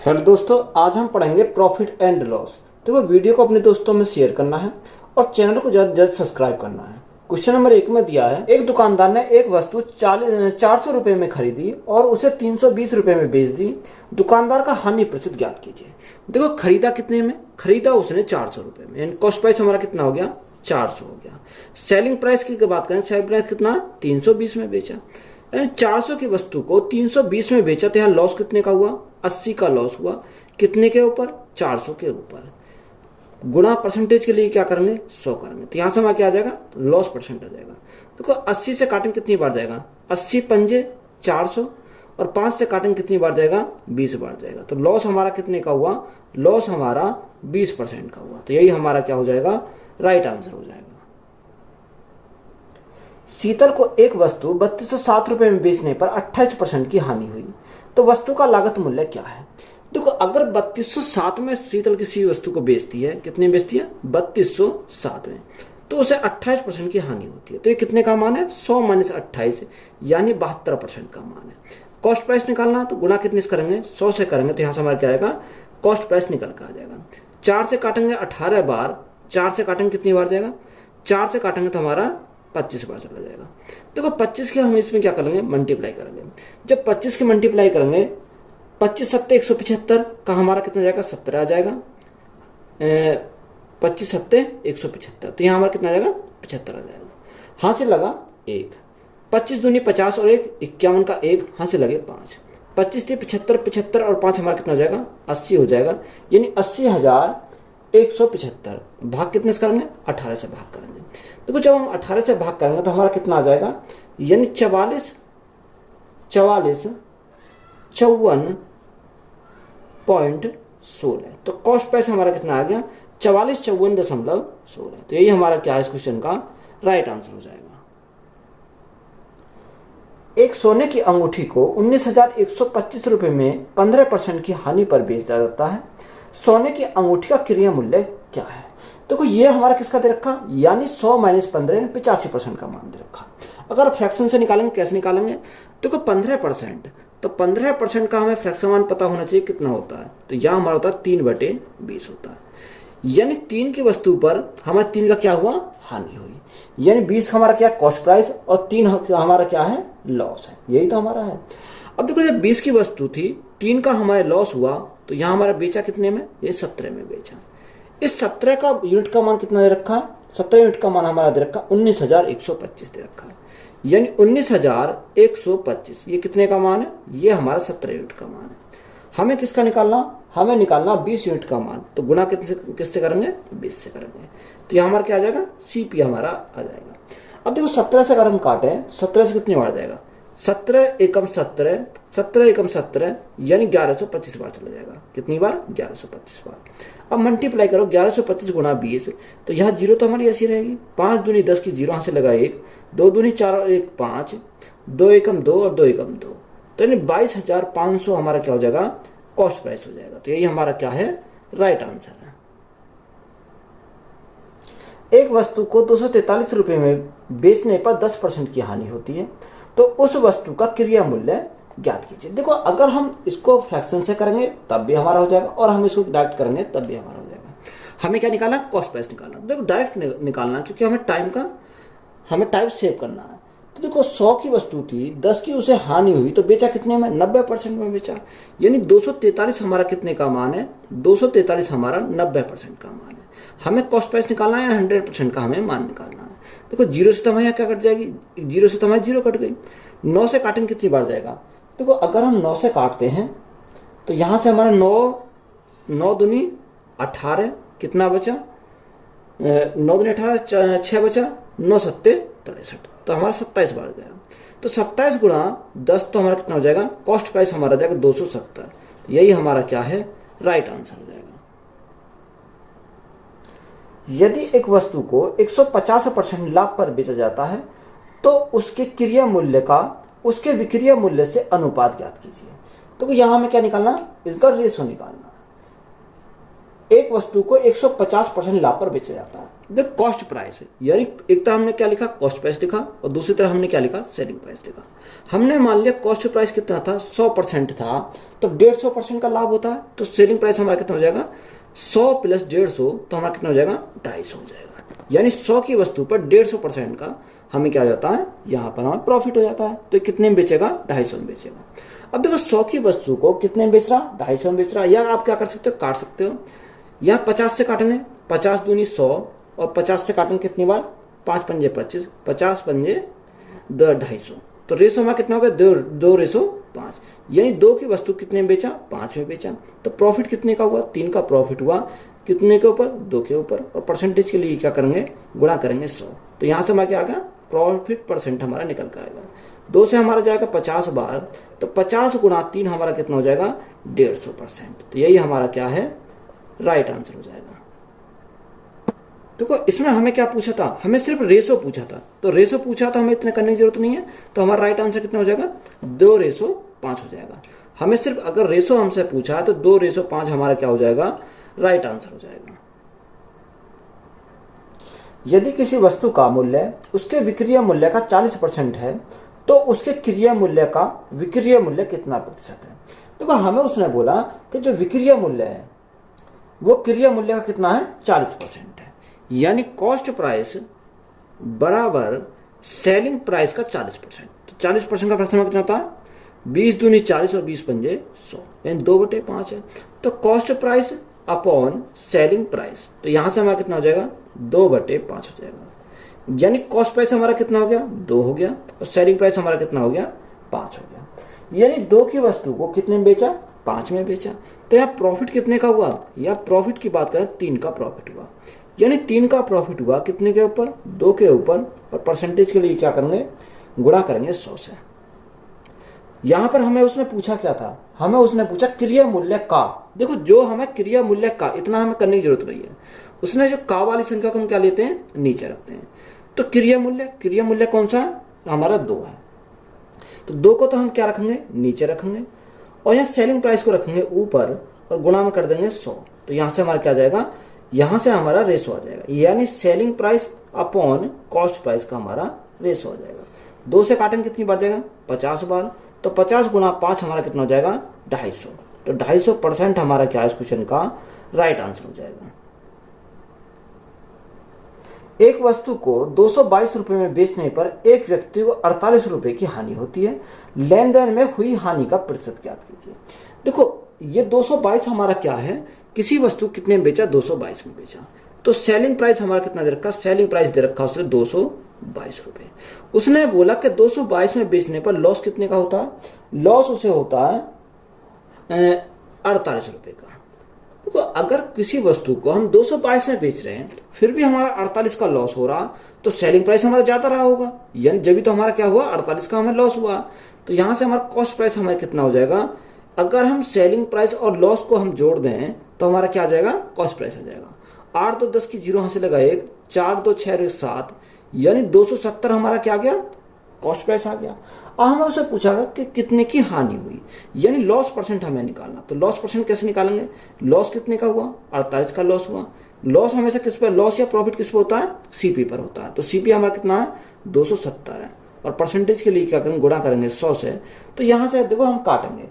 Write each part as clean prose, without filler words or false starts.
Hello दोस्तों, आज हम पढ़ेंगे प्रॉफिट एंड लॉस। देखो, वीडियो को अपने दोस्तों में शेयर करना है और चैनल को जल्द जल्द सब्सक्राइब करना है। क्वेश्चन नंबर 1 में दिया है, एक दुकानदार ने एक वस्तु 400 रुपये में खरीदी और उसे 320 रुपये में बेच दी। दुकानदार का हानि प्रतिशत ज्ञात कीजिए। देखो, खरीदा कितने में? खरीदा उसने 400 रुपये में, यानी कॉस्ट प्राइस हमारा कितना हो गया? 400 हो गया। सेलिंग प्राइस की बात करें, सेलिंग प्राइस कितना? 320 में बेचा। यानी 400 की वस्तु को 320 में बेचा तो यहाँ लॉस कितने का हुआ? 80 का लॉस हुआ। कितने के ऊपर? 400 के ऊपर। गुणा परसेंटेज के लिए क्या करेंगे? 100 करेंगे, तो यहाँ से हमारा क्या आ जाएगा? लॉस परसेंट आ जाएगा। देखो, 80 से काटेंगे कितनी बार जाएगा? 80 पंजे 400 और 5 से काटेंगे कितनी बार जाएगा? 20 बार जाएगा। तो लॉस हमारा कितने का हुआ? लॉस हमारा 20% का हुआ। तो यही हमारा क्या हो जाएगा? राइट आंसर हो जाएगा। शीतल को एक वस्तु 3207 रुपये में बेचने पर 28% की हानि हुई, तो वस्तु का लागत मूल्य क्या है? देखो, अगर 3207 में शीतल किसी वस्तु को बेचती है, कितने बेचती है? 3207 में, तो उसे 28% की हानि होती है। तो ये कितने का मान है? 100 माइनस 28 यानी 72% का मान है। कॉस्ट प्राइस निकालना, तो गुणा कितने से करेंगे? 100 से करेंगे, तो यहाँ से हमारा क्या आएगा? कॉस्ट प्राइस निकल कर आ जाएगा। 4 से काटेंगे 18 बार, 4 से काटेंगे कितनी बार जाएगा? 4 से काटेंगे तो हमारा 25 बार चला जाएगा। देखो, 25 के हम इसमें क्या करेंगे? मल्टीप्लाई करेंगे। जब 25 की मल्टीप्लाई करेंगे, 25 सत्ते 175 का हमारा कितना जाएगा? 17 आ जाएगा। 25 सत्ते 175, तो यहाँ हमारा कितना आ जाएगा? 75 आ जाएगा। हाँ से लगा 1, 25 दूनी 50 और 1 51 का 1, हाँ से लगे 5, 25 थी 75, 75 और 5 हमारा कितना हो जाएगा? 80 हो जाएगा। यानी 80,175 भाग कितने से करेंगे? 18 से भाग करेंगे। देखो, जब हम 18 से भाग करेंगे तो हमारा कितना आ जाएगा? यानी 44,54.16। तो कॉस्ट प्राइस हमारा कितना आ गया? 44,54.16। तो यही हमारा क्या है इस क्वेश्चन का राइट आंसर हो जाएगा। एक सोने की अंगूठी को 19,125 रुपये में 15% की हानि पर बेचा जाता है। सोने की अंगूठी का क्रय मूल्य क्या है? देखो, ये हमारा किसका दे रखा? यानी 100 माइनस 15 यानी 85% का मान दे रखा। अगर फ्रैक्शन से निकालेंगे, कैसे निकालेंगे? देखो, 15%, तो 15% का हमें फ्रैक्शन मान पता होना चाहिए कितना होता है। तो यहाँ हमारा होता है 3/20 होता है। यानी 3 की वस्तु पर हमारा 3 का क्या हुआ? हानि हुई। यानी 20 हमारा क्या? कॉस्ट प्राइस, और 3 हमारा क्या है? लॉस है। यही तो हमारा है। अब देखो, जब 20 की वस्तु थी, 3 का हमारे लॉस हुआ, तो यहाँ हमारा बेचा कितने में? ये 17 में बेचा। इस 17 का यूनिट का मान कितना दे रखा? 17 यूनिट का मान हमारा दे रखा 19,125 दे रखा है। यानी 19,125 ये कितने का मान है? ये हमारा 17 यूनिट का मान है। हमें किसका निकालना? हमें निकालना 20 यूनिट का मान। तो गुणा किससे करेंगे? 20 से करेंगे। तो ये हमारा क्या आ जाएगा? CP हमारा आ जाएगा। अब देखो, 17 से अगर हम काटे, 17 से कितनी बार जाएगा? 17 एकम 17, 17 एकम 17 यानी 1125 बार चला जाएगा। कितनी बार? 1125 बार। अब मल्टीप्लाई करो 1125 गुणा 20, तो यहाँ जीरो तो हमारी ऐसी रहेगी। 5 दूनी 10 की जीरो, यहाँ से लगा 1, 2 दूनी 4 और 1 5, 2 एकम 2 और 2 एकम 2, तो यानी 22,500 हमारा क्या हो जाएगा? कॉस्ट प्राइस हो जाएगा। तो यही हमारा क्या है? राइट आंसर है। एक वस्तु को 243 रुपये में बेचने पर 10% की हानि होती है, तो उस वस्तु का क्रय मूल्य ज्ञात कीजिए। देखो, अगर हम इसको फ्रैक्शन से करेंगे तब भी हमारा हो जाएगा, और हम इसको डायरेक्ट करेंगे तब भी हमारा हो जाएगा। हमें क्या निकालना? कॉस्ट प्राइस निकालना। देखो, डायरेक्ट निकालना, क्योंकि हमें टाइम सेव करना है। तो देखो, 100 की वस्तु थी, 10 की उसे हानि हुई, तो बेचा कितने में? 90% में बेचा। यानी 243 हमारा कितने का मान है? 243 हमारा 90% का मान है। हमें कॉस्ट प्राइस निकालना है, 100% का हमें मान निकालना है। देखो, 0 से तो हमारे यहाँ क्या कट जाएगी? 0 से तो हमारी 0 कट गई। 9 से काटेंगे कितनी बार जाएगा? देखो, अगर हम 9 से काटते हैं तो यहाँ से हमारा 9 दूनी 18 कितना बचा? 9 दूनी 18 6 बचा, 9 सत्ते 63, तो हमारा 27 बार गया। तो 27 गुणा 10 तो हमारा कितना हो जाएगा? कॉस्ट प्राइस हमारा जाएगा 270। यही हमारा क्या है? राइट आंसर हो जाएगा। यदि एक वस्तु को 150% लाभ पर बेचा जाता है, तो उसके क्रय मूल्य का उसके विक्रय मूल्य से अनुपात ज्ञात कीजिए। तो यहाँ हमें क्या निकालना? इसका रेशो निकालना। एक वस्तु को 150% लाभ पर बेचा जाता है। देख कॉस्ट प्राइस है, यानी एक तरह हमने क्या लिखा, कॉस्ट प्राइस लिखा, और दूसरी तरफ हमने क्या लिखा, सेलिंग प्राइस लिखा। हमने मान लिया कॉस्ट प्राइस कितना था, 100% था, तो 150% का लाभ होता है, तो सेलिंग प्राइस हमारा कितना हो जाएगा, 100 प्लस 150, तो हमारा कितना हो जाएगा, 250 हो जाएगा। यानी 100 की वस्तु पर 150% का हमें क्या हो जाता है, यहाँ पर हमारा प्रॉफिट हो जाता है। तो कितने में बेचेगा, 250 में बेचेगा। अब देखो 100 की वस्तु को कितने में बेच रहा, 250 में बेच रहा। या आप क्या कर सकते हो, काट सकते हो, यहाँ 50 से काटेंगे, 50 दूनी 100, और 50 से काटेंगे कितनी बार, 5 पंजे 25, 50 पंजे 250, तो रेशो हमारा कितना हो गया, 2:5। यानी 2 की वस्तु कितने में बेचा, 5 में बेचा। तो प्रॉफिट कितने का हुआ, 3 का प्रॉफिट हुआ, कितने के ऊपर, 2 के ऊपर, और परसेंटेज के लिए क्या करेंगे, गुणा करेंगे 100। तो यहाँ से हमारा क्या आ गया, प्रॉफिट परसेंट हमारा निकल कर आएगा। 2 से हमारा जाएगा 50 बार, तो 50 गुणा 3 हमारा कितना हो जाएगा, 150%। तो यही हमारा क्या है, राइट आंसर हो जाएगा। देखो इसमें हमें क्या पूछा था, हमें सिर्फ रेशो पूछा था, तो रेशो पूछा तो हमें इतने करने की जरूरत नहीं है। तो हमारा राइट आंसर कितना हो जाएगा, 2:5 हो जाएगा। हमें सिर्फ अगर रेशो हमसे पूछा है तो 2:5 हमारा क्या हो जाएगा, राइट आंसर हो जाएगा। यदि किसी वस्तु का मूल्य उसके विक्रय मूल्य का 40% है, तो उसके क्रय मूल्य का विक्रय मूल्य कितना प्रतिशत है। देखो हमें उसने बोला कि जो विक्रय मूल्य है वो क्रय मूल्य का कितना है, 40% है। यानी कॉस्ट प्राइस बराबर सेलिंग प्राइस का 40%। तो 40% का प्रश्न कितना होता है, 20 दूनी 40 और 20 पंजे 100, यानी 2/5 है। तो cost price upon selling price, तो यहां से हमारा कितना हो जाएगा, 2/5 हो जाएगा। यानी कॉस्ट प्राइस हमारा कितना हो गया, 2 हो गया, और सेलिंग प्राइस हमारा कितना हो गया, 5 हो गया। यानी 2 की वस्तु को कितने में बेचा, 5 में बेचा। तो यहाँ प्रॉफिट कितने का हुआ, या प्रॉफिट की बात करें 3 का प्रॉफिट हुआ। यानी 3 का प्रॉफिट हुआ कितने के ऊपर, 2 के ऊपर, और परसेंटेज के लिए क्या करेंगे, गुणा करेंगे 100 से। यहां पर हमें उसने पूछा क्या था, हमें उसने पूछा क्रय मूल्य का। देखो जो हमें क्रय मूल्य का इतना हमें करने की जरूरत नहीं है, उसने जो का वाली संख्या को हम क्या लेते हैं, नीचे रखते हैं। तो क्रय मूल्य कौन सा है, हमारा 2 है, तो 2 को तो हम क्या रखेंगे, नीचे रखेंगे, और यहाँ सेलिंग प्राइस को रखेंगे ऊपर, और गुणा में कर देंगे 100। तो यहाँ से हमारा क्या जाएगा, यहाँ से हमारा रेशो आ जाएगा, यानी selling price upon cost price का हमारा रेशो आ जाएगा। 2 से काटेंगे कितनी बार जाएगा, 50 बार, तो 50 गुणा 5 हमारा कितना हो जाएगा, 250। तो 250% हमारा क्या है इस क्वेश्चन का राइट आंसर हो जाएगा। एक वस्तु को 222 रुपए में बेचने पर एक व्यक्ति को 48 रुपए की हानि होती है। लेन देन में हुई हानि का प्रतिशत ज्ञात कीजिए। देखो ये 222 हमारा क्या है, किसी वस्तु कितने में बेचा, 222 में बेचा। तो सेलिंग प्राइस हमारा कितना दे रखा, सेलिंग प्राइस दे रखा उसने 222 रुपए। उसने बोला कि 222 में बेचने पर लॉस कितने का होता है, लॉस उसे होता है 48 रुपए का। तो अगर किसी वस्तु को हम 222 में बेच रहे हैं फिर भी हमारा 48 का लॉस हो रहा, तो सेलिंग प्राइस हमारा ज्यादा रहा होगा, यानी जब भी तो हमारा क्या हुआ, 48 का हमें लॉस हुआ। तो यहां से हमारा कॉस्ट प्राइस हमारा कितना हो जाएगा, अगर हम सेलिंग प्राइस और लॉस को हम जोड़ दें तो हमारा क्या आ जाएगा, कॉस्ट प्राइस आ जाएगा। 8 2 10 की 0 हाथ से लगा 1, 4 2 6 7, यानी 270 हमारा क्या आ गया, कॉस्ट प्राइस आ गया। अब हमें उससे पूछा कि कितने की हानि हुई, यानी लॉस परसेंट हमें निकालना। तो लॉस परसेंट कैसे निकालेंगे, लॉस कितने का हुआ, 48 का लॉस हुआ। लॉस हमेशा किस पर, लॉस या प्रॉफिट किस पर होता है, सीपी पर होता है। तो सीपी हमारा कितना है, 270 है, और परसेंटेज के लिए क्या करेंगे, गुणा करेंगे 100 से। तो यहां से देखो हम काटेंगे,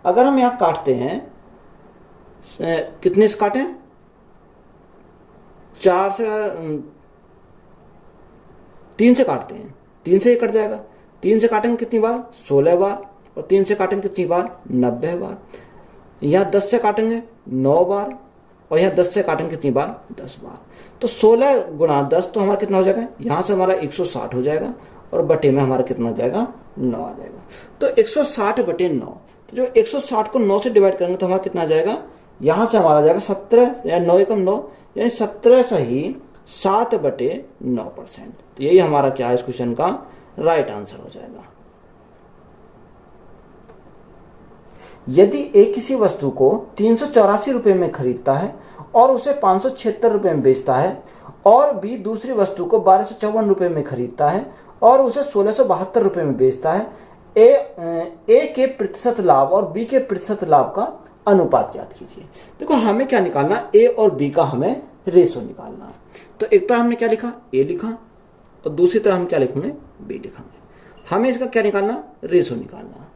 अगर हम यहां काटते हैं कितने से काटें, 4 से 3 से काटते हैं, 3 से ही कट जाएगा। 3 से काटेंगे कितनी बार, 16 बार, और 3 से काटेंगे कितनी बार, 90 बार। यहाँ 10 से काटेंगे 9 बार, और यहाँ 10 से काटेंगे कितनी बार, 10 बार। तो 16 गुणा 10 तो हमारा कितना हो जाएगा, यहाँ से हमारा 160 हो जाएगा, और बटे में हमारा कितना हो जाएगा, 9 आ जाएगा। तो 160 बटे 9, तो जो 160 को 9 से डिवाइड करेंगे तो हमारा कितना आ जाएगा, यहाँ से हमारा जाएगा 17, या 9 एकम 9, यानी 17 सही 7 बटे 9%। तो यही हमारा क्या है इस क्वेश्चन का राइट आंसर हो जाएगा। यदि ए किसी वस्तु को 384 रुपए में खरीदता है और उसे 576 रुपए में बेचता है, और बी दूसरी वस्तु को 1254 रुपए में खरीदता है और उसे 1672 रुपए में बेचता है, ए के प्रतिशत लाभ और बी के प्रतिशत लाभ का अनुपात ज्ञात कीजिए। देखो हमें क्या निकालना, ए और बी का हमें रेशो निकालना है। तो एक तरह हमने क्या लिखा, ए लिखा, और दूसरी तरह हम क्या लिखेंगे, बी लिखेंगे। हमें इसका क्या निकालना, रेशो निकालना है।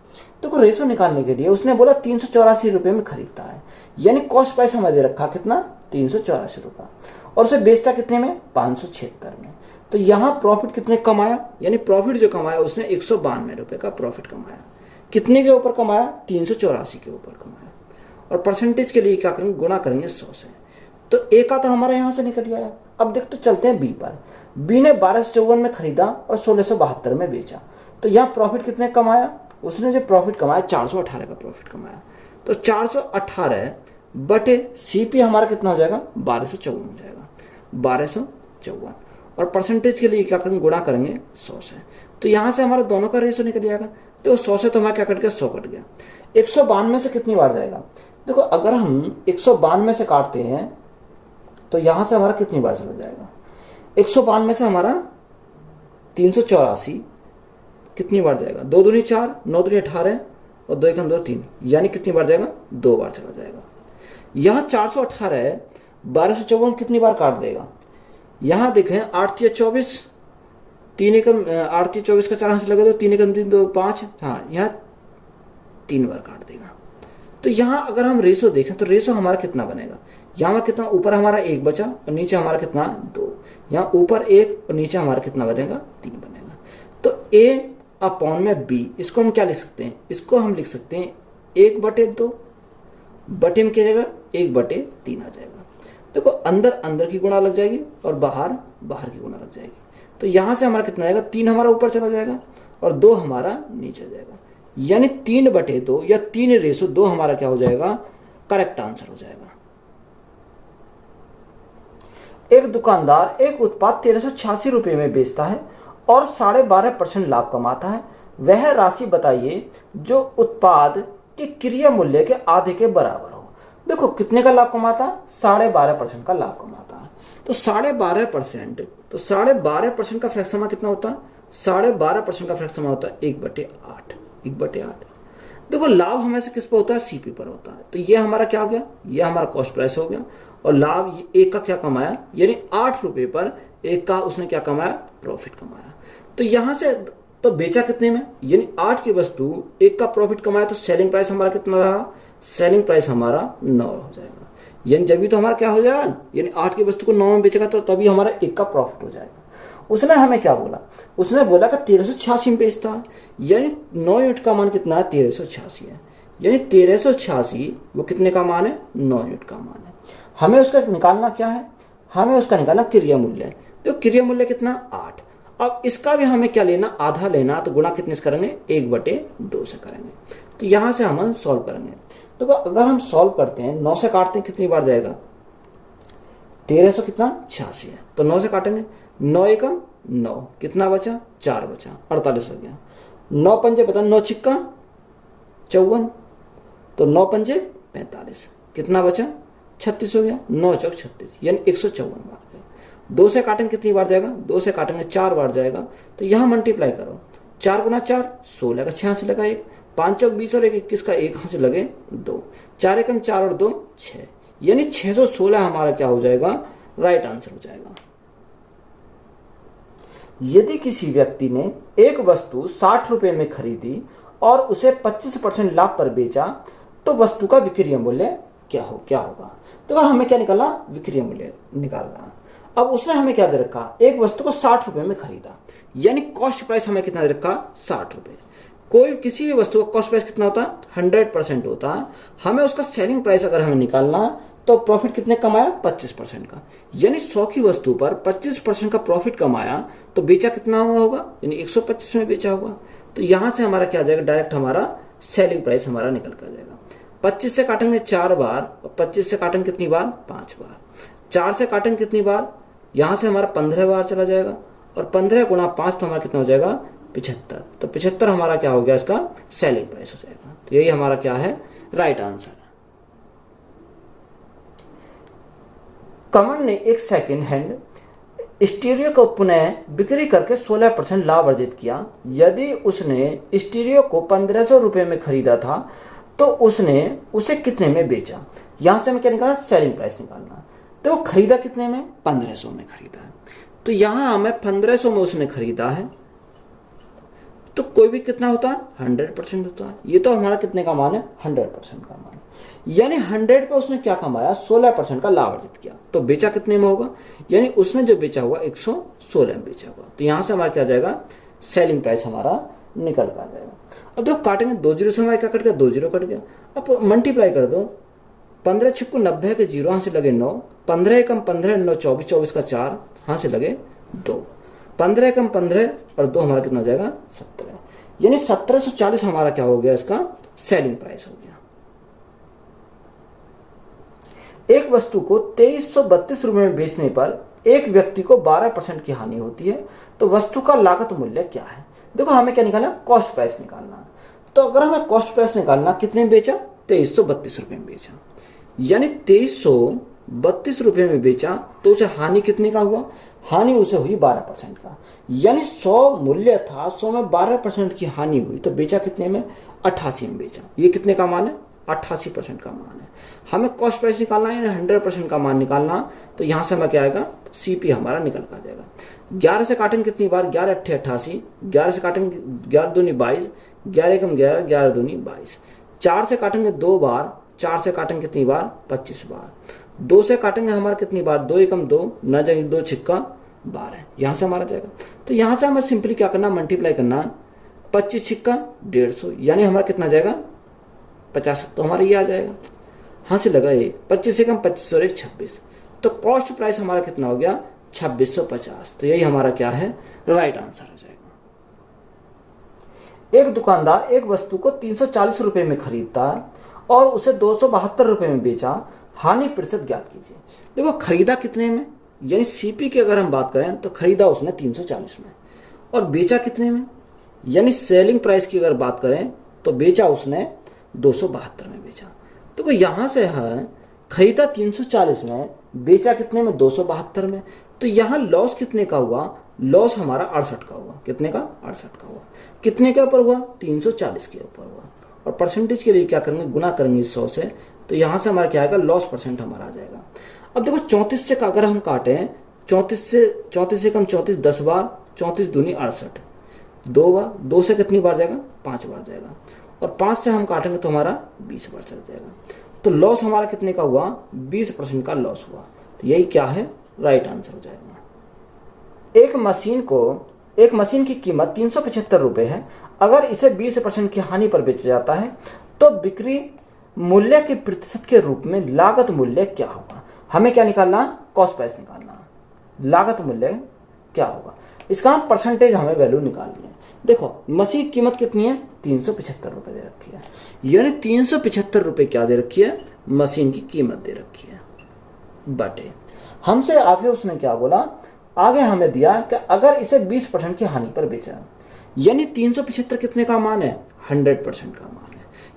देखो रेशो निकालने के लिए उसने बोला 384 रुपये में खरीदता है, यानी कॉस्ट प्राइस हमें दे रखा कितना, 384 रुपये, और उसे बेचता कितने में, 576 में। तो यहाँ प्रॉफिट कितने कमाया, यानी प्रॉफिट जो कमाया उसने 192 रुपये का प्रॉफिट कमाया। कितने के ऊपर कमाया, 384 के ऊपर कमाया। और परसेंटेज के लिए क्या करेंगे, गुणा करेंगे 100 से। तो ए का तो हमारा यहाँ से निकल गया। अब देख तो चलते हैं बी पर। बी ने 1254 में खरीदा और 1672 में बेचा। तो यहाँ प्रॉफिट कितने कमाया, उसने जो प्रॉफिट कमाया 418 का प्रॉफिट कमाया। तो 418 बटे सीपी हमारा कितना हो जाएगा, 1254 हो जाएगा, 1254। और परसेंटेज के लिए क्या करेंगे, गुणा करेंगे 100 से। तो यहाँ से हमारा दोनों का रेशो निकल जाएगा। देखो 100 से तो हमारा क्या कट गया, 100 कट गया। 192 से कितनी बार जाएगा, देखो अगर हम 192 से काटते हैं तो यहाँ से हमारा कितनी बार चला जाएगा, 192 से हमारा 384 कितनी बार जाएगा, 2 दूनी 4, 9 दूनी 18 और 2 एकम 2 3, यानी कितनी बार जाएगा, 2 बार चला जाएगा। यहाँ 418 1254 कितनी बार काट देगा, यहाँ देखें 8 या 24, 3 एकम 8 या 24 का 4 से लगा दो, 3 एकम 3 2 5, हाँ यहाँ 3 बार काट देगा। तो यहाँ अगर हम रेशो देखें तो रेशो हमारा कितना बनेगा, यहाँ कितना, ऊपर हमारा 1 बचा और नीचे हमारा कितना 2, यहाँ ऊपर 1 और नीचे हमारा कितना बनेगा, 3 बनेगा। तो a अपॉन में b, इसको हम क्या लिख सकते हैं, इसको हम लिख सकते हैं 1/2, बटे में क्या जाएगा, 1/3 आ जाएगा। देखो अंदर अंदर की गुणा लग जाएगी और बाहर बाहर की गुणा लग जाएगी। तो यहाँ से हमारा कितना आएगा, 3 हमारा ऊपर चला जाएगा और 2 हमारा नीचे जाएगा, यानी 3/2 या 3:2 हमारा क्या हो जाएगा, करेक्ट आंसर हो जाएगा। एक दुकानदार एक उत्पाद 1386 रुपये में बेचता है और 12.5% लाभ कमाता है। वह राशि बताइए जो उत्पाद के क्रय मूल्य के आधे के बराबर हो। देखो कितने का लाभ कमाता है, 12.5% का लाभ कमाता है। तो 12.5%, तो 12.5% का फ्रैक्शन कितना होता है, 12.5% का फ्रैक्शन होता है 1/8, 1/8। देखो लाभ हमेशा किस पर होता है, सीपी पर होता है। तो ये हमारा क्या हो गया, ये हमारा कॉस्ट प्राइस हो गया। और लाभ एक का क्या कमाया, यानी 8 रुपये पर एक का उसने क्या कमाया, प्रॉफिट कमाया। तो यहाँ से तो बेचा कितने में, यानी 8 की वस्तु एक का प्रॉफिट कमाया, तो सेलिंग प्राइस हमारा कितना रहा, सेलिंग प्राइस हमारा 9 हो जाएगा। यानी जब भी तो हमारा क्या हो जाएगा, यानी 8 की वस्तु को 9 में बेचेगा तो तभी हमारा एक का प्रॉफिट हो जाएगा। उसने हमें क्या बोला, उसने बोला कि 1386 में बेचता है, यानी 9 यूनिट का मान कितना है, 1386 है। यानी 1386 वो कितने का मान है, 9 यूनिट का मान है। हमें उसका निकालना क्या है, हमें उसका निकालना क्रय मूल्य। तो क्रय मूल्य कितना, 8। अब इसका भी हमें क्या लेना, आधा लेना, तो गुणा कितने से करेंगे, 1/2 से करेंगे। तो यहां से हम सॉल्व करेंगे। तो अगर हम सॉल्व करते हैं, 9 से काटते हैं कितनी बार जाएगा, 1300 कितना 86 है, तो 9 से काटेंगे, 9 एकम 9, कितना बचा, 4 बचा, 48 हो गया। 9 पंजे बता, 9 छिक्का 54, तो 9 पंजे 45, कितना बचा, 36 हो गया, 9 चौक 36, यानी 154 बार गया। 2 से काटेंगे कितनी बार जाएगा, 2 से काटेंगे 4 बार जाएगा। तो यहाँ मल्टीप्लाई करो, 4 गुना 4 16 का 6 से लगा 1, 5 चौक 20 और 21 का 1 से लगे 2, 4 एकम 4 और 2 6, यानी 616 हमारा क्या हो जाएगा, राइट आंसर हो जाएगा। यदि किसी व्यक्ति ने एक वस्तु 60 रुपये में खरीदी और उसे 25% लाभ पर बेचा तो वस्तु का विक्रय मूल्य क्या होगा। तो हमें क्या निकालना, विक्रय मूल्य निकालना। अब उसने हमें क्या दे रखा, एक वस्तु को 60 रुपये में खरीदा, यानी कॉस्ट प्राइस हमें कितना दे रखा, 60 रुपये। कोई किसी भी वस्तु का कॉस्ट प्राइस कितना होता है, 100% होता है। हमें उसका सेलिंग प्राइस अगर हमें निकालना तो प्रॉफिट कितने कमाया, 25% का, यानी 100 की वस्तु पर 25% का प्रॉफिट कमाया तो बेचा कितना हुआ होगा, यानी 125 में बेचा होगा। तो यहां से हमारा क्या आ जाएगा, डायरेक्ट हमारा सेलिंग प्राइस हमारा निकल कर जाएगा। 25 से काटेंगे 4 बार और 25 से काटेंगे कितनी बार, 5 बार। 4 से काटेंगे कितनी बार, यहां से हमारा 15 बार चला जाएगा और 15 गुणा 5 तो हमारा कितना हो जाएगा, 75। तो 75 हमारा क्या हो गया, इसका सेलिंग प्राइस हो जाएगा। तो यही हमारा क्या है, राइट आंसर है। कमल ने एक सेकंड हैंड स्टीरियो को पुनः बिक्री करके 16% लाभ अर्जित किया। यदि उसने स्टीरियो को 1500 रुपये में खरीदा था तो उसने उसे कितने में बेचा। यहां से हमें क्या निकालना, सेलिंग प्राइस निकालना। तो वो खरीदा कितने में, 1500 में खरीदा है। तो यहां हमें 1500 में उसने खरीदा है, तो कोई भी कितना होता है, 100% होता है। ये तो हमारा कितने का मान है, 100% का मान है। यानी 100 पे उसने क्या कमाया, 16% का लाभ अर्जित किया। तो बेचा कितने में होगा, यानी उसने जो बेचा हुआ 116 में बेचा हुआ। तो यहां से हमारा क्या जाएगा, सेलिंग प्राइस हमारा निकल कर जाएगा। अब देखो काटेंगे, 2 जीरो से हमारा क्या कट गया, 2 जीरो कट गया। अब मल्टीप्लाई कर दो, 15 छिक्को 90 के जीरो, यहाँ से लगे 9, 15 एकम 15 9 24, 24 का 4, यहाँ से लगे 2, 15 एकम 15 और 2 हमारा कितना हो जाएगा, 17। यानी 1740 हमारा क्या हो गया, इसका सेलिंग प्राइस हो गया। एक वस्तु को 2332 रुपए में बेचने पर एक व्यक्ति को 12% की हानि होती है, तो वस्तु का लागत मूल्य क्या है। देखो हमें क्या निकालना, कॉस्ट प्राइस निकालना। तो अगर हमें कॉस्ट प्राइस निकालना, कितने में बेचा, 2332 रुपए में बेचा, यानी 2332 रुपए में बेचा, तो उसे हानि कितने का हुआ, हानि उसे हुई 12% का। यानी 100 मूल्य था, 100 में 12% की हानि हुई, तो बेचा कितने में, 88 में बेचा। ये कितने का मान है, 88% का मान है। हमें कॉस्ट प्राइस निकालना है, 100% का मान निकालना, तो यहां से हमें क्या आएगा, सीपी हमारा निकल कर जाएगा। 11 से काटेंगे कितनी बार, 11 अट्ठे 88, 11 से काटेंगे 11 दूनी 22, 11 एकम 11, 11 दूनी 22। 4 से काटेंगे 2 बार, 4 से काटेंगे कितनी बार, 25 बार। 2 से काटेंगे हमारा कितनी बार, 2 एकम 2, न जाएंगे 2 छिक्का 12, यहां से हमारा जाएगा। तो यहां से हमें सिंपली क्या करना, मल्टीप्लाई करना, 25 छिक्का 150, यानी हमारा कितना जाएगा, 50। तो हमारा ये आ जाएगा, हाँ से लगा ये 25 से कम 25 और 1 26। तो कॉस्ट प्राइस हमारा कितना हो गया, 2650। तो यही हमारा क्या है, राइट आंसर हो जाएगा। एक दुकानदार एक वस्तु को 340 रुपए में खरीदता है और उसे 272 रुपए में बेचा, हानि प्रतिशत ज्ञात कीजिए। देखो खरीदा कितने में, यानी सीपी की अगर हम बात करें तो खरीदा उसने 340 में और बेचा कितने में, यानी सेलिंग प्राइस की अगर बात करें तो बेचा उसने 272 में बेचा। तो यहां से है खरीदा 340 में, बेचा कितने में, 272 में। तो यहां लॉस कितने का हुआ, लॉस हमारा 68 का हुआ। कितने का, 68 का हुआ। कितने के ऊपर हुआ, 340 के ऊपर हुआ। और परसेंटेज के लिए क्या करेंगे, गुना करेंगे 100 से। तो यहां से हमारा क्या आएगा, लॉस परसेंट हमारा आ जाएगा। अब देखो 34 से अगर हम काटें, 34 से कम 34 10 बार, 34 दूनी 68, 2 बार, 2 से कितनी बार जाएगा, 5 बार जाएगा। और 5 से हम काटेंगे तो हमारा 20 बार चल जाएगा। तो लॉस हमारा कितने का हुआ, 20% का लॉस हुआ। तो यही क्या है, राइट आंसर हो जाएगा। एक मशीन की कीमत 375 रुपए है। अगर इसे 20% की हानि पर बेचा जाता है तो बिक्री मूल्य के प्रतिशत के रूप में लागत मूल्य क्या होगा। हमें क्या निकालना, कॉस्ट प्राइस निकालना, लागत मूल्य क्या होगा, इसका हम परसेंटेज हमें वैल्यू निकालनी है। देखो मशीन की कीमत कितनी है, 375 रुपए दे रखी है, यानी 375 रुपए क्या दे रखी है, मशीन की कीमत दे रखी है, बटे हमसे आगे उसने क्या बोला, आगे हमें दिया कि अगर इसे 20% की हानि पर बेचा, यानी 375 कितने का मान है, 100% का मान है।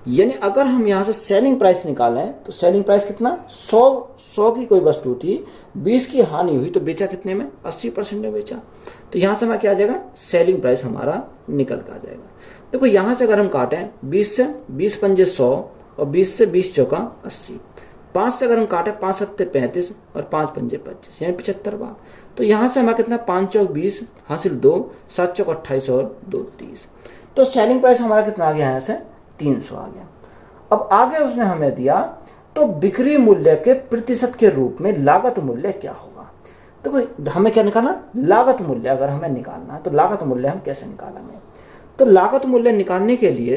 यानी अगर हम यहां से सेलिंग प्राइस निकालें तो सेलिंग प्राइस कितना, 100 की कोई वस्तु थी, 20 की हानि हुई तो बेचा कितने में, 80% में बेचा। तो यहां से हमारा क्या आ जाएगा, सेलिंग प्राइस हमारा निकल कर आ जाएगा। देखो यहां से अगर हम काटें 20 से 20 पंजे 100 और 20 से 20 चौका 80, 5 से अगर हम काटे 5 सत्ते 35 और 5 पंजे 25, यानी 75 बार। तो यहां से हमारा कितना, 5 चौक 20 हासिल 2, 7 चौक 28 और 2 30। तो सेलिंग प्राइस हमारा कितना आ गया, यहाँ से 300 आ गया। अब आगे उसने हमें दिया तो बिक्री मूल्य के प्रतिशत के रूप में लागत मूल्य क्या होगा। तो हमें क्या निकालना, लागत मूल्य अगर हमें निकालना है तो लागत मूल्य हम कैसे निकालेंगे। तो लागत मूल्य निकालने के लिए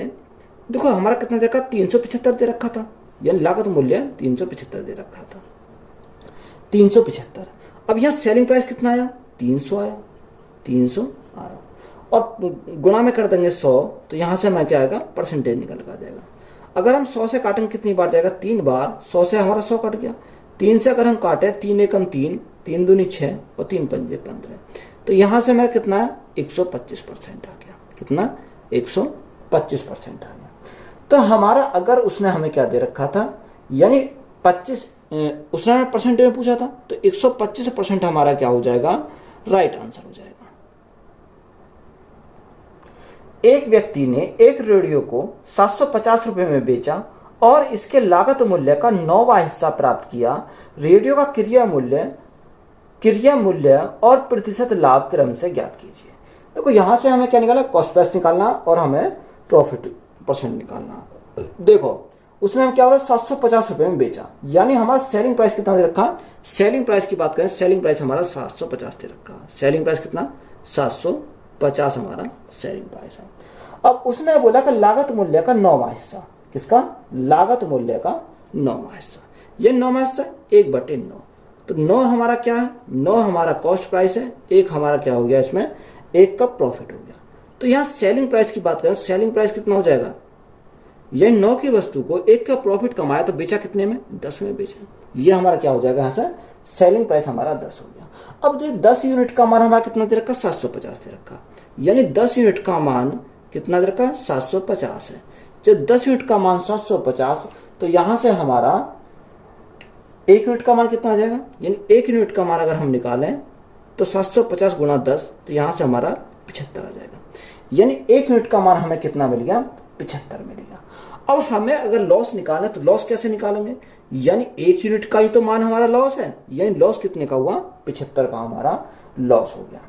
देखो हमारा कितना दे रखा, 375 दे रखा था, यानी लागत मूल्य 375 दे रखा था, 375। अब यहाँ सेलिंग प्राइस कितना आया, 300 आया, 300 आया और गुणा में कर देंगे 100, तो यहाँ से हमें क्या आएगा, परसेंटेज निकल कर आ जाएगा। अगर हम 100 से काटेंगे कितनी बार जाएगा, 3 बार, 100 से हमारा 100 कट गया। 3 से अगर हम काटे, 3 एकम 3, 3 दूनी 6 और 3 पंजे 15, तो यहाँ से हमारा कितना है, 125% आ गया। कितना, 125% आ गया। तो हमारा अगर उसने हमें क्या दे रखा था, यानी 25, उसने हमें परसेंटेज में पूछा था, तो 125% हमारा क्या हो जाएगा, राइट आंसर हो जाएगा। एक व्यक्ति ने एक रेडियो को 750 रुपए में बेचा और इसके लागत मूल्य का 9वां हिस्सा प्राप्त किया। रेडियो का क्रिया मूल्य और प्रतिशत लाभ क्रम से ज्ञात कीजिए। देखो यहां से हमें क्या निकालना, कॉस्ट प्राइस निकालना और हमें प्रॉफिट परसेंट निकालना। देखो उसने हम क्या बोला 750 रुपए में बेचा, यानी हमारा सेलिंग प्राइस कितना दे रखा, सेलिंग प्राइस की बात करें, सेलिंग प्राइस हमारा 750 दे रखा। सेलिंग प्राइस कितना, 750 हमारा सेलिंग प्राइस है। अब उसने बोला कि लागत मूल्य का 9वां हिस्सा, किसका, लागत मूल्य का 9वां हिस्सा। ये 9वां हिस्सा 1/9, तो 9 हमारा क्या है, 9 हमारा कॉस्ट प्राइस है, 1 हमारा क्या हो गया, इसमें 1 का प्रॉफिट हो गया। तो यहाँ सेलिंग प्राइस की बात करें, सेलिंग प्राइस कितना हो जाएगा, ये 9 की वस्तु को 1 का प्रॉफिट कमाया तो बेचा कितने में, 10 में बेचा। ये हमारा क्या हो जाएगा, यहाँ से सेलिंग प्राइस हमारा 10 हो गया। अब जो 10 यूनिट का मान हमारा कितना दे रखा, 750 दे रखा, यानी 10 यूनिट का मान कितना दे रखा, 750 है। जब 10 यूनिट का मान 750, तो यहां से हमारा 1 यूनिट का मान कितना आ जाएगा, यानी 1 यूनिट का मान अगर हम निकालें तो 750 गुणा 10, तो यहां से हमारा 75 आ जाएगा। यानी 1 यूनिट का मान हमें कितना मिल गया, 75 मिल गया। अब हमें अगर लॉस निकालना है तो लॉस कैसे निकालेंगे, यानी 1 यूनिट का ही तो मान हमारा लॉस है, यानी लॉस कितने का हुआ, 75 का हमारा लॉस हो गया,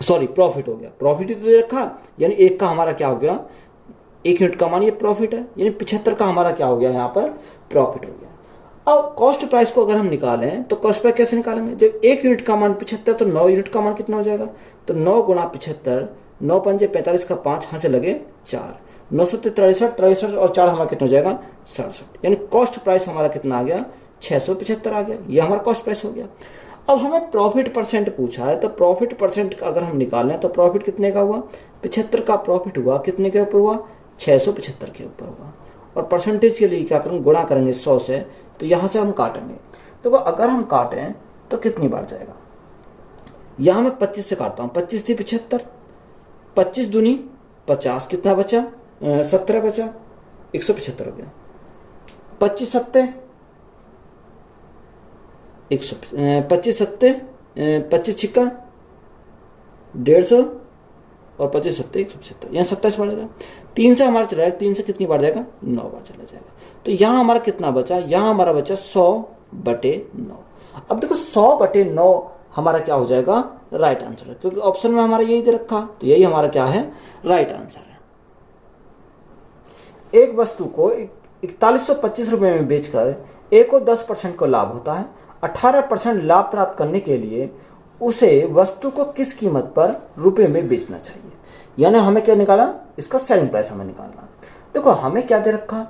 सॉरी प्रॉफिट हो गया। प्रॉफिट ही तो दे रखा, यानी 1 का हमारा क्या हो गया, 1 यूनिट का मान ये प्रॉफिट है, यानी 75 का हमारा क्या हो गया, यहाँ पर प्रॉफिट हो गया। अब कॉस्ट प्राइस को अगर हम निकालें तो कॉस्ट प्राइस कैसे निकालेंगे, जब 1 यूनिट का मान 75, तो 9 यूनिट का मान कितना हो जाएगा, तो 9 गुणा 75, 9 पंजे 45 का 5, यहाँ से लगे 4, 9 सत्ते 63 और 4 हमारा कितना हो जाएगा, 67, यानी कॉस्ट प्राइस हमारा कितना आ गया, 675 आ गया। ये हमारा कॉस्ट प्राइस हो गया। अब हमें प्रॉफिट परसेंट पूछा है, तो प्रॉफिट परसेंट अगर हम निकालें तो प्रॉफिट कितने का हुआ, 75 का प्रॉफिट हुआ, कितने के ऊपर हुआ, 675 के ऊपर हुआ। और परसेंटेज के लिए क्या करेंगे, गुणा करेंगे 100 से, तो यहां से हम काटेंगे। तो अगर हम काटें तो कितनी बार जाएगा, यहां मैं 25 से काटता हूं, 25 थी 75, 25 दूनी 50, कितना बचा, 17 बचा, 175 हो गया। 25 सत्ते 25 सत्ते 25 छिक्का 150 और 25 सत्ते 175, यहाँ 27 बार जाएगा। 3 से हमारा चला जाएगा, 3 से कितनी बार जाएगा, 9 बार चला जाएगा। तो यहाँ हमारा कितना बचा, यहाँ हमारा बचा 100/9। अब देखो 100/9 हमारा क्या हो जाएगा, राइट आंसर है, क्योंकि ऑप्शन में हमारा यही दे रखा, तो यही हमारा क्या है, राइट आंसर है। एक वस्तु को 4125 रुपए में बेचकर एक को 10% को लाभ होता है। 18% लाभ प्राप्त करने के लिए उसे वस्तु को किस कीमत पर रुपए में बेचना चाहिए, यानी हमें क्या निकाला, इसका सेलिंग प्राइस हमें निकालना। देखो हमें क्या दे रखा,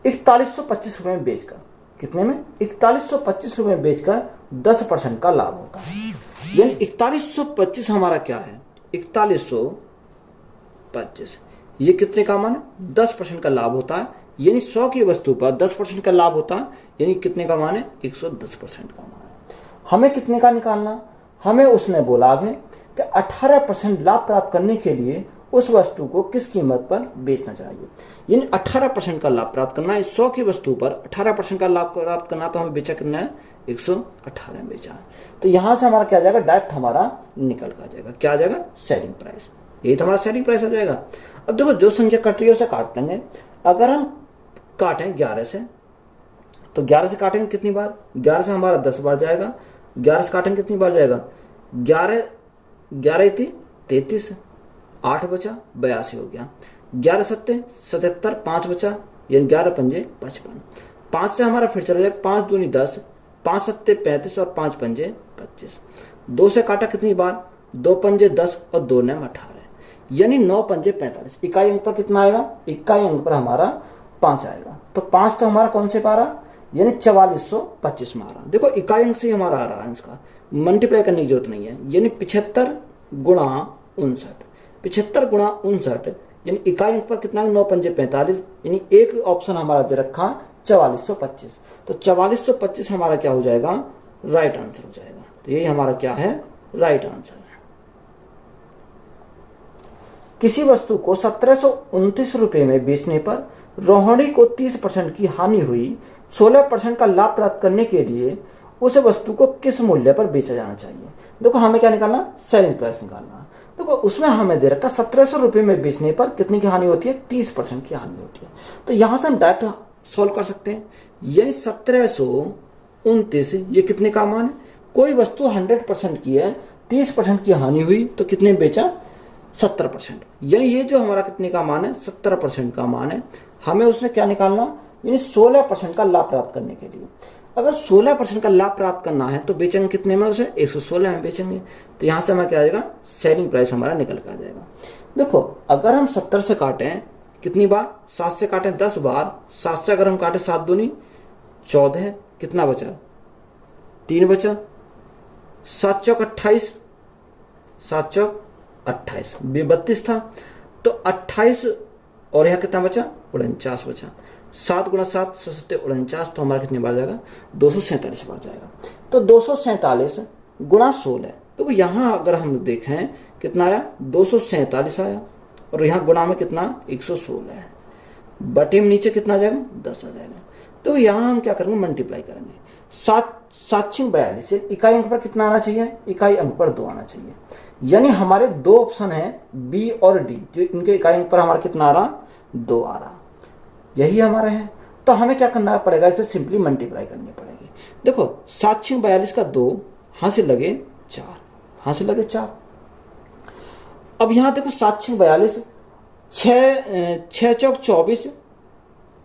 4125 रुपए में बेचकर, कितने में, 4125 रुपए में बेचकर 10% का लाभ होता है। यानी 4125 हमारा क्या है, 4125, ये कितने का मान है, 10% का लाभ होता है, यानी 100 की वस्तु पर 10% का लाभ होता है, यानी कितने का मान है, 110% का मान है। हमें कितने का निकालना, हमें उसने बोला है कि 18% लाभ प्राप्त करने के लिए उस वस्तु को किस कीमत पर बेचना चाहिए, यानी 18% का लाभ प्राप्त करना है। 100 की वस्तु पर 18% का लाभ प्राप्त करना, तो हमें बेचा कितना है, 118 बेचा है। तो यहां से हमारा क्या आ जाएगा, डायरेक्ट हमारा निकल कर आ जाएगा, क्या आ जाएगा, सेलिंग प्राइस। यही तो हमारा सेलिंग प्राइस आ जाएगा। अब देखो जो संख्या कट रही है उसे काट लेंगे। अगर हम काटें 11 से, तो 11 से काटेंगे कितनी बार, 11 से हमारा 10 बार जाएगा। 11 से काटेंगे कितनी बार जाएगा, 11 थी 33, 8 बचा 82 हो गया। 11 सत्ते 77, 5 बचा, यानी 11 पंजे 55। 5 से हमारा फिर चला जाएगा, 5 दूनी 10, 5 सत्ते 35 और 5 पंजे 25। 2 से काटा कितनी बार, 2 पंजे 10 और 2 ने 18, यानी 9 पंजे 45। इकाई अंक पर कितना आएगा, इकाई अंक पर हमारा 5 आएगा। तो 5 तो हमारा कौन से पारा, यानी 4425 में आ रहा। देखो इकाई अंक से हमारा आ रहा है, इसका मल्टीप्लाई करने की जरूरत नहीं है, यानी 75 गुणा 59, 75 गुणा 59, यानी इकाई अंक पर कितना, 9 पंजे 45, यानी एक ऑप्शन हमारा दे रखा 4425। तो 4425 हमारा क्या हो जाएगा, राइट आंसर हो जाएगा। तो यही हमारा क्या है, राइट आंसर है। किसी वस्तु को 1729 रुपए में बेचने पर रोहिणी को 30% की हानि हुई। 16% का लाभ प्राप्त करने के लिए उस वस्तु को किस मूल्य पर बेचा जाना चाहिए। देखो हमें क्या निकालना, सेलिंग प्राइस निकालना। देखो उसमें हमें दे रखा 1700 रुपए में बेचने पर कितनी की हानि होती है, 30% की हानि होती है। तो यहां से हम डायरेक्ट सॉल्व कर सकते हैं। यानी 1729 ये कितने का मान है? कोई वस्तु 100% की है, 30% की हानि हुई तो कितने बेचा? 70%। यानी ये जो हमारा कितने का मान है? 70% का मान है। हमें उसने क्या निकालना? यानी 16% का लाभ प्राप्त करने के लिए। अगर 16% का लाभ प्राप्त करना है तो बेचेंगे कितने में? उसे 116 में बेचेंगे। तो यहां से हमें क्या आ जाएगा? सेलिंग प्राइस हमारा निकल कर आ जाएगा। देखो अगर हम 70 से काटें कितनी बार? 7 से काटें 10 बार। 7 से अगर हम काटें 7 दूनी 14, कितना बचा? 3 बचा। 7 चौक 28, 7 चौक 28, 32 था तो 28 और यहाँ कितना बचा? 49 बचा। 7 गुणा 7 7 49, तो हमारा कितने बार जाएगा? 247 बार जाएगा। तो 247 गुणा 16, तो यहाँ अगर हम देखें कितना आया? 247 आया। और यहाँ गुणा में कितना? 116 है। बटे में नीचे कितना आ जाएगा? 10 आ जाएगा। तो यहाँ हम क्या करेंगे? मल्टीप्लाई करेंगे। 7×42 इकाई अंक पर कितना आना चाहिए? इकाई अंक पर 2 आना चाहिए। यानी हमारे दो ऑप्शन है बी और डी, जो इनके इकाई अंक पर हमारा कितना आ रहा? 2 आ रहा। यही हमारे हैं। तो हमें क्या करना पड़ेगा? इसे सिंपली मल्टीप्लाई करनी पड़ेगी। देखो 7×42 का 2, हां से लगे 4, हां से लगे 4। अब यहां देखो 7×42, 6 चौक 24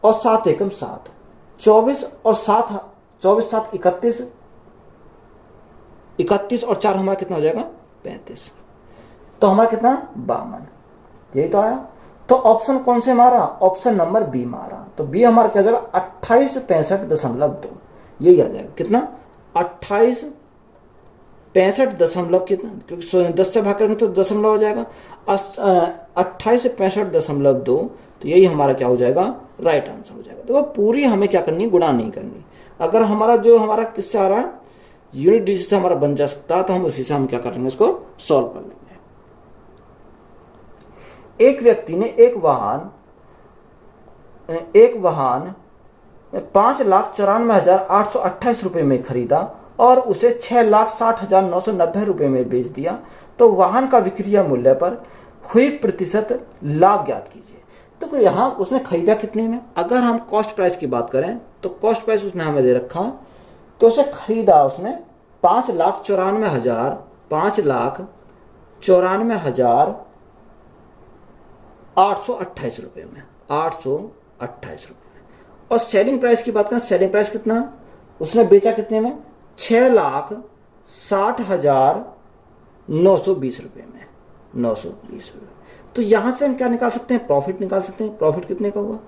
और 7 एकम 7, 24 और 7, 24 7 31, 31 और 4 हमारा कितना हो जाएगा? 35। तो हमारा कितना? 52। यही तो आया। तो ऑप्शन कौन से मारा? ऑप्शन नंबर बी मारा। तो बी हमारा क्या हो जाएगा? 2865.2। यही आ जाएगा। कितना? 2865 कितना? क्योंकि 10 से भाग करेंगे तो दशमलव हो जाएगा। 2865.2। तो यही हमारा क्या हो जाएगा? राइट आंसर हो जाएगा। तो पूरी हमें क्या करनी? गुणा नहीं करनी। अगर हमारा जो हमारा किससे आ रहा है? यूनिट डिजिट से हमारा बन जा सकता है, तो हम उसी से हम क्या करेंगे? उसको सॉल्व कर लेंगे। एक व्यक्ति ने एक वाहन 5,94,828 रुपए में खरीदा और उसे 6,60,990 रुपए में बेच दिया। तो वाहन का विक्रय मूल्य पर हुई प्रतिशत लाभ ज्ञात कीजिए। तो यहां उसने खरीदा कितने में? अगर हम कॉस्ट प्राइस की बात करें तो कॉस्ट प्राइस उसने हमें दे रखा, तो उसे खरीदा उसने 5,94,828 रुपए में, 828 रुपए में। और सेलिंग प्राइस की बात करें, सेलिंग प्राइस कितना? उसने बेचा कितने में? 6,60,920 रुपए में, 920 रुपए। तो यहां से हम क्या निकाल सकते हैं? प्रॉफिट निकाल सकते हैं। प्रॉफिट कितने का हुआ?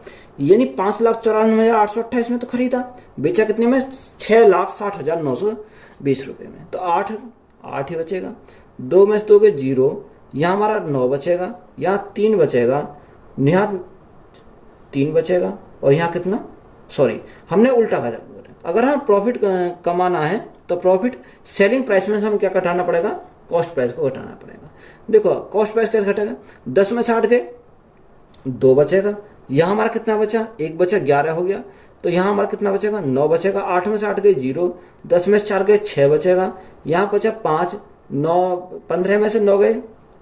यानी 5,94,828 में तो खरीदा, बेचा कितने में? 6,60,920 रुपए में। तो 8 ही बचेगा। 2 में से 2 के 0, यहाँ हमारा 9 बचेगा, यहाँ 3 बचेगा, यहाँ 3 बचेगा और यहाँ कितना? सॉरी, हमने उल्टा कर। अगर हम प्रॉफिट कमाना है तो प्रॉफिट सेलिंग प्राइस में से हम क्या घटाना पड़ेगा? कॉस्ट प्राइस को घटाना पड़ेगा। देखो कॉस्ट प्राइस कैसे घटेगा? 10 में से 8 गए, 2 बचेगा। यहाँ हमारा कितना बचा? 1 बचा, 11 हो गया। तो यहाँ हमारा कितना बचेगा? 9 बचेगा। 8 में से 8 गए 0, 10 में से 4 गए 6 बचेगा। यहाँ बचा 5, 9, 15 में से 9 गए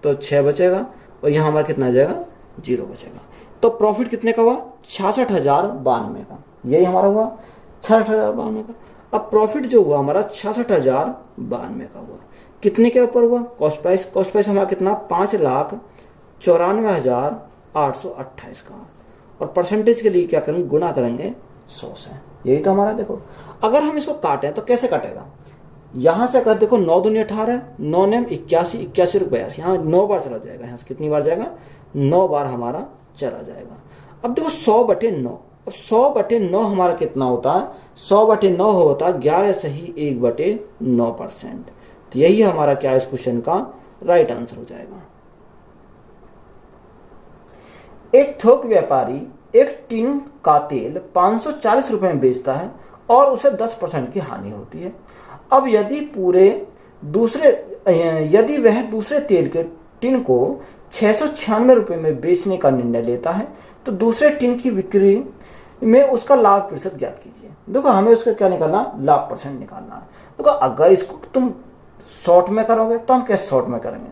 तो 6 बचेगा और यहाँ हमारा कितना आ जाएगा? 0 बचेगा। तो प्रॉफिट कितने का हुआ? 66,092 का। यही हमारा हुआ 66,092 का। अब प्रॉफिट जो हुआ हमारा 66,092 का हुआ, कितने के ऊपर हुआ? Cost price. कॉस्ट प्राइस हमारा कितना? 5,94,828 का। और परसेंटेज के लिए क्या करेंगे? गुणा करेंगे 100 से। यही तो हमारा। देखो अगर हम इसको काटें तो कैसे कटेगा? यहां से अगर देखो 9 दूनी 18, 9 नेम 81, 81 रुपये, यहाँ 9 बार चला जाएगा। यहाँ से कितनी बार जाएगा? 9 बार हमारा चला जाएगा। अब देखो 100/9, अब 100/9 हमारा कितना होता है? 100/9 होता है 11 सही 1/9%। तो यही हमारा क्या है इस क्वेश्चन का राइट आंसर हो जाएगा। एक थोक व्यापारी एक टीन का तेल 540 रुपए में बेचता है और उसे 10% की हानि होती है। अब यदि वह दूसरे तेल के टिन को 696 रुपए में बेचने का निर्णय लेता है तो दूसरे टिन की बिक्री में उसका लाभ प्रतिशत ज्ञात कीजिए। देखो हमें उसका क्या निकालना? लाभ परसेंट निकालना है। देखो अगर इसको तुम शॉर्ट में करोगे तो हम कैसे शॉर्ट में करेंगे?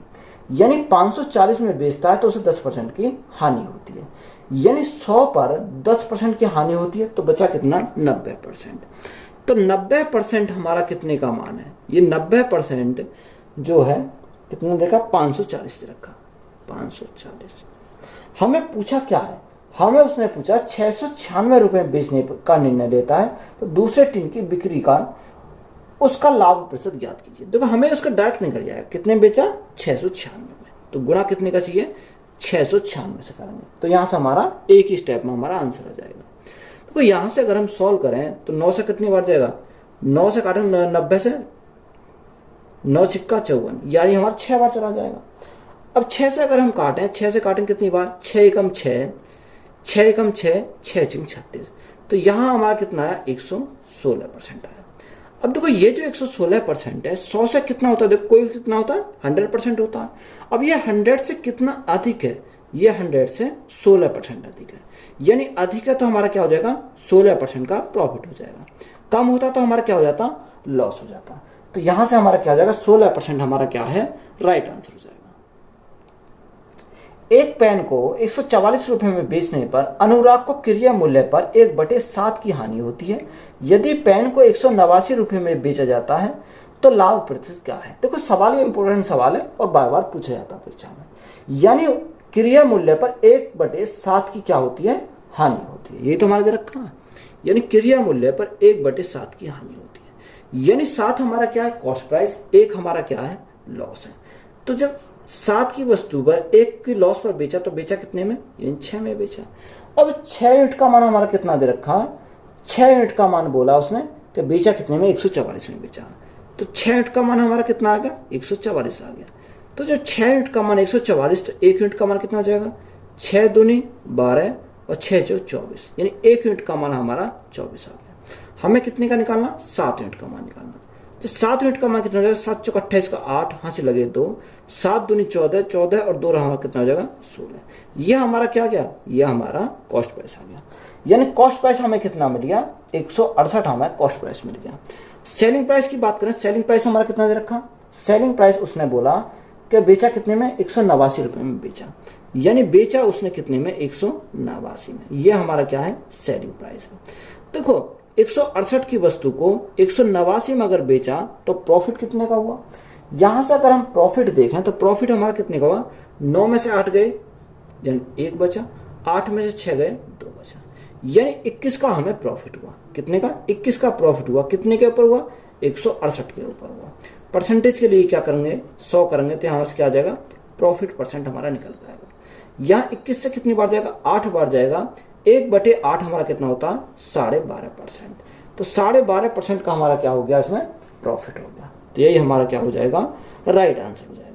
यानी 540 में बेचता है तो उसे 10% की हानि होती है। यानी 100 पर 10% की हानि होती है, तो बचा कितना 90%। तो 90% हमारा कितने का मान है, ये 90% जो है कितना देखा 540 दे रखा, 540। हमें पूछा क्या है, हमें उसने पूछा 696 रुपये बेचने का निर्णय लेता है तो दूसरे टीम की बिक्री का उसका लाभ प्रतिशत ज्ञात कीजिए। देखो हमें उसका डायरेक्ट निकल जाएगा, कितने बेचा 696 में, तो गुणा कितने का चाहिए 696 से करेंगे, तो यहाँ से हमारा एक ही स्टेप में हमारा आंसर आ जाएगा। देखो यहाँ से अगर हम सॉल्व करें तो 9 से कितनी बार जाएगा, 9 से काटें 90 से, 9 छिक्का 54, यानी हमारा 6 बार चला जाएगा। अब 6 से अगर हम काटें, 6 से काटें कितनी बार, 6 एकम 6, 6 एकम 6, 6 चिंग 36, तो यहाँ हमारा कितना है 116% आया। अब देखो ये जो 116% है 100 से कितना होता है, देखो कोई कितना होता है 100% होता है। अब ये 100 से कितना अधिक है, ये 100 से 16% अधिक है, यानी अधिक है तो हमारा क्या हो जाएगा 16% का प्रॉफिट हो जाएगा, कम होता तो हमारा क्या हो जाता लॉस हो जाता। तो यहां से हमारा क्या हो जाएगा 16% हमारा क्या है राइट आंसर हो जाएगा। एक पेन को 144 रुपए में बेचने पर अनुराग को क्रिया मूल्य पर 1/7 की हानि होती है। यदि पेन को 189 रुपए में बेचा जाता है तो लाभ प्रतिशत क्या है। देखो सवाल ये इंपॉर्टेंट सवाल है और बार बार पूछा जाता है परीक्षा में। यानी क्रिया मूल्य पर 1/7 की क्या होती है हानि होती है, यही तो हमारे दे रखा है। यानी क्रिया मूल्य पर 1/7 की हानि होती है, यानी 7 हमारा क्या है कॉस्ट प्राइस, 1 हमारा क्या है लॉस है। तो जब 7 की वस्तु पर 1 की लॉस पर बेचा तो बेचा कितने में, यानी 6 में बेचा। अब 6 यूनिट का मान हमारा कितना दे रखा है, 6 यूनिट का मान बोला उसने तो बेचा कितने में 144 में बेचा, तो 6 यूनिट का मान हमारा कितना आ गया 144 आ गया। तो जब 6 यूनिट का मान 144 तो 1 यूनिट का मान कितना हो जाएगा 6 दूनी 12 और 6 चौक 24, यानी 1 यूनिट का मान हमारा 24 आ गया। हमें कितने का निकालना 7 यूनिट का मान निकालना। तो 7 यूनिट का मान कितना हो जाएगा 7 चौक 28 का 8, हाँ से लगे 2, 7 दूनी 14, 14 और 2 हमारा कितना हो जाएगा 16। यह हमारा क्या गया, यह हमारा कॉस्ट प्राइस आ गया। यानी कॉस्ट प्राइस हमें कितना मिल गया 168 हमें कॉस्ट प्राइस मिल गया। सेलिंग प्राइस की बात करें, सेलिंग प्राइस हमारा कितना दे रखा, सेलिंग प्राइस उसने बोला कि बेचा कितने में 189 रुपए में बेचा, यानी बेचा उसने कितने में 189 में, यह हमारा क्या है सेलिंग प्राइस है। देखो 168 की वस्तु को 189 में अगर बेचा तो प्रॉफिट कितने का हुआ। यहां से अगर हम प्रॉफिट देखें तो प्रॉफिट हमारा कितने का हुआ, 9 में से 8 गए यानी 1 बचा, 8 में से 6 गए 2 बचा, यानी 21 का हमें प्रॉफिट हुआ। कितने का 21 का प्रॉफिट हुआ, कितने के ऊपर हुआ 168 के ऊपर हुआ। परसेंटेज के लिए क्या करेंगे 100 करेंगे तो यहाँ से क्या आ जाएगा प्रॉफिट परसेंट हमारा निकल जाएगा। यहाँ 21 से कितनी बार जाएगा 8 बार जाएगा, 1/8 हमारा कितना होता है 12.5%, तो 12.5% का हमारा क्या हो गया इसमें प्रॉफिट हो गया। तो यही हमारा क्या हो जाएगा राइट आंसर हो जाएगा।